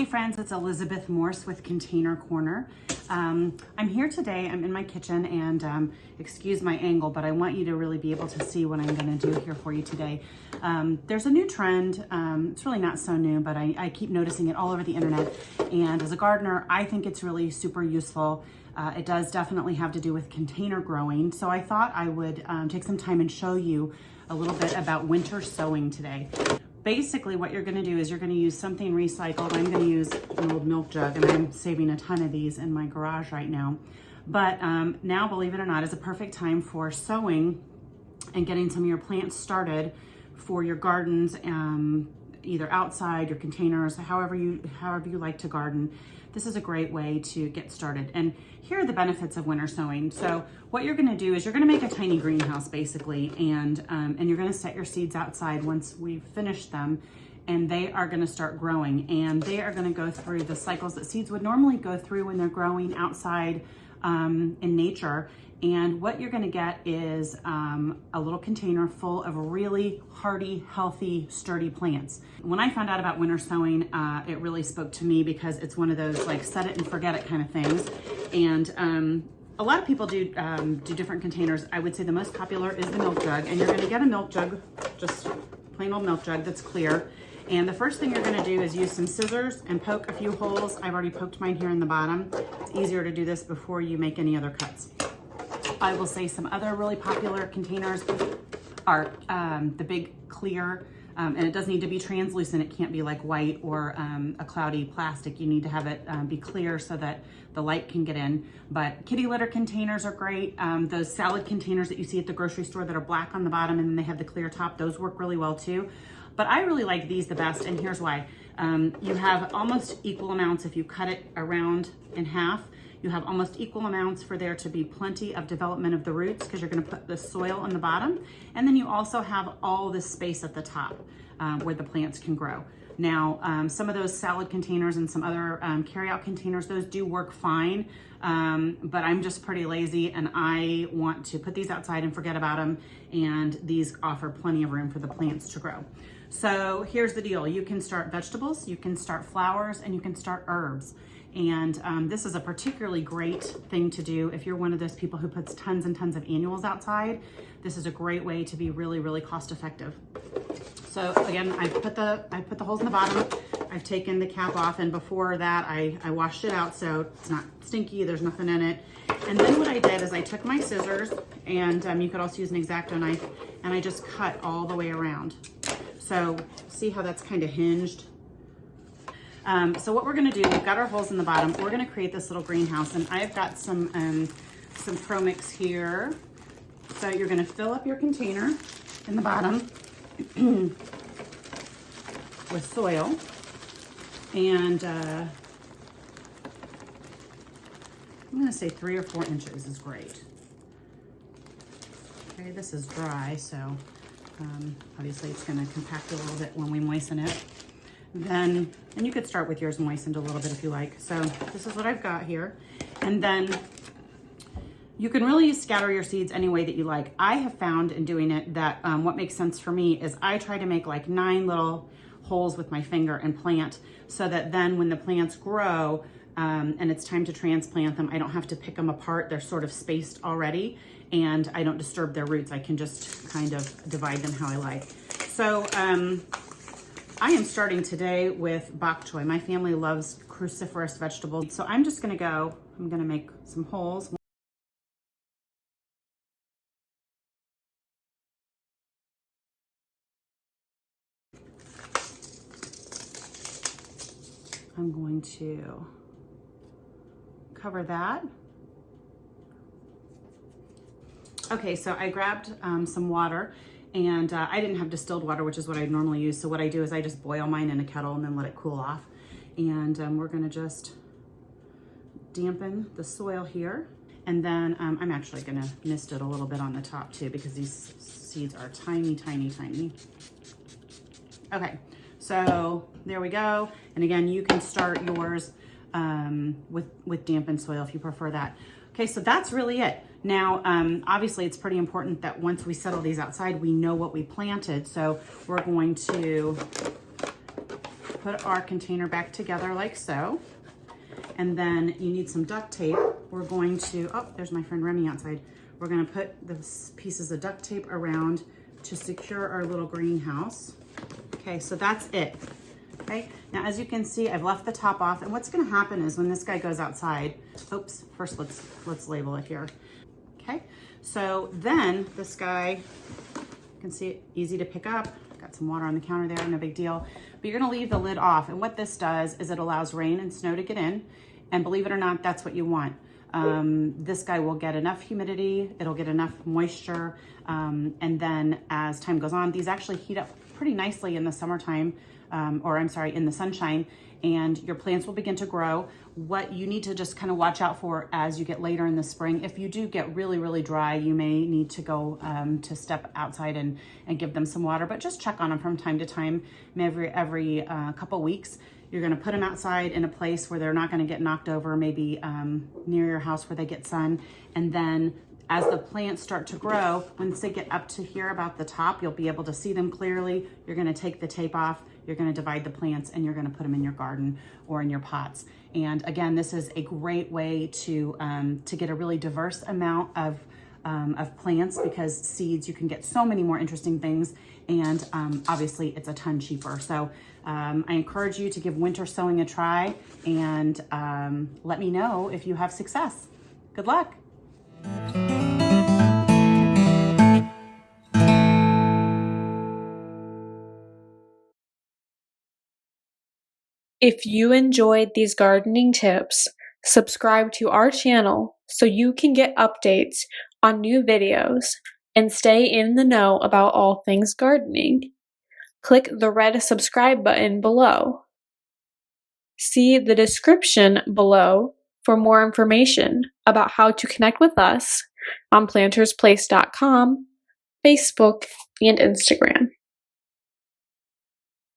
Hey friends, it's Elizabeth Morse with Container Corner. I'm here today, I'm in my kitchen and excuse my angle, but I want you to really be able to see what I'm gonna do here for you today. There's a new trend, it's really not so new, but I keep noticing it all over the internet. And as a gardener, I think it's really super useful. It does definitely have to do with container growing. So I thought I would take some time and show you a little bit about winter sowing today. Basically what you're gonna do is you're gonna use something recycled. I'm gonna use an old milk jug and I'm saving a ton of these in my garage right now. But now, believe it or not, is a perfect time for sowing and getting some of your plants started for your gardens, either outside, your containers, however you like to garden. This is a great way to get started. And here are the benefits of winter sowing. So what you're gonna do is you're gonna make a tiny greenhouse basically, and you're gonna set your seeds outside once we've finished them, and they are gonna start growing, and they are gonna go through the cycles that seeds would normally go through when they're growing outside in nature. And what you're gonna get is a little container full of really hardy, healthy, sturdy plants. When I found out about winter sowing, it really spoke to me because it's one of those like set it and forget it kind of things. And a lot of people do different containers. I would say the most popular is the milk jug, and you're gonna get a milk jug, just plain old milk jug that's clear. And the first thing you're gonna do is use some scissors and poke a few holes. I've already poked mine here in the bottom. It's easier to do this before you make any other cuts. I will say some other really popular containers are the big clear, and it does need to be translucent. It can't be like white or a cloudy plastic. You need to have it be clear so that the light can get in. But kitty litter containers are great. Those salad containers that you see at the grocery store that are black on the bottom and then they have the clear top, those work really well too. But I really like these the best, and here's why. You have almost equal amounts if you cut it around in half. You have almost equal amounts for there to be plenty of development of the roots because you're gonna put the soil on the bottom. And then you also have all this space at the top where the plants can grow. Now, some of those salad containers and some other carry-out containers, those do work fine, but I'm just pretty lazy and I want to put these outside and forget about them, and these offer plenty of room for the plants to grow. So here's the deal. You can start vegetables, you can start flowers, and you can start herbs. And this is a particularly great thing to do if you're one of those people who puts tons and tons of annuals outside. This is a great way to be really, really cost effective. So again, I put the holes in the bottom. I've taken the cap off, and before that I washed it out so it's not stinky, there's nothing in it. And then what I did is I took my scissors, and you could also use an X-Acto knife, and I just cut all the way around. So see how that's kind of hinged? So what we're gonna do, we've got our holes in the bottom. We're gonna create this little greenhouse, and I've got some Pro Mix here. So you're gonna fill up your container in the bottom with soil, and I'm gonna say 3 or 4 inches is great. Okay, this is dry, so obviously it's gonna compact a little bit when we moisten it. Then, and you could start with yours moistened a little bit if you like. So this is what I've got here. And then you can really scatter your seeds any way that you like. I have found in doing it that what makes sense for me is I try to make like 9 little holes with my finger and plant, so that then when the plants grow and it's time to transplant them, I don't have to pick them apart. They're sort of spaced already, and I don't disturb their roots. I can just kind of divide them how I like. So, I am starting today with Bok Choy. My family loves cruciferous vegetables. So I'm just gonna make some holes. I'm going to cover that. Okay, so I grabbed some water, and I didn't have distilled water, which is what I normally use. So what I do is I just boil mine in a kettle and then let it cool off. And we're gonna just dampen the soil here. And then I'm actually gonna mist it a little bit on the top too, because these seeds are tiny, tiny, tiny. Okay, so there we go. And again, you can start yours with dampened soil if you prefer that. Okay, so that's really it. Now, obviously it's pretty important that once we settle these outside, we know what we planted. So we're going to put our container back together like so. And then you need some duct tape. We're going to, oh, there's my friend Remy outside. We're gonna put the pieces of duct tape around to secure our little greenhouse. Okay, so that's it. Okay, now as you can see, I've left the top off, and what's gonna happen is when this guy goes outside, oops, first let's label it here. Okay, so then this guy, you can see it, easy to pick up. Got some water on the counter there, no big deal. But you're gonna leave the lid off, and what this does is it allows rain and snow to get in, and believe it or not, that's what you want. This guy will get enough humidity, it'll get enough moisture, and then as time goes on, these actually heat up pretty nicely in the summertime, or I'm sorry, in the sunshine, and your plants will begin to grow. What you need to just kind of watch out for as you get later in the spring, if you do get really, really dry, you may need to go to step outside and give them some water, but just check on them from time to time, every couple weeks. You're gonna put them outside in a place where they're not gonna get knocked over, maybe near your house where they get sun. And then as the plants start to grow, once they get up to here about the top, you'll be able to see them clearly. You're gonna take the tape off, you're gonna divide the plants, and you're gonna put them in your garden or in your pots. And again, this is a great way to get a really diverse amount of plants, because seeds, you can get so many more interesting things, and obviously it's a ton cheaper. So I encourage you to give winter sowing a try, and let me know if you have success. Good luck. If you enjoyed these gardening tips, subscribe to our channel so you can get updates on new videos and stay in the know about all things gardening. Click the red subscribe button below. See the description below for more information about how to connect with us on PlantersPlace.com, Facebook, and Instagram.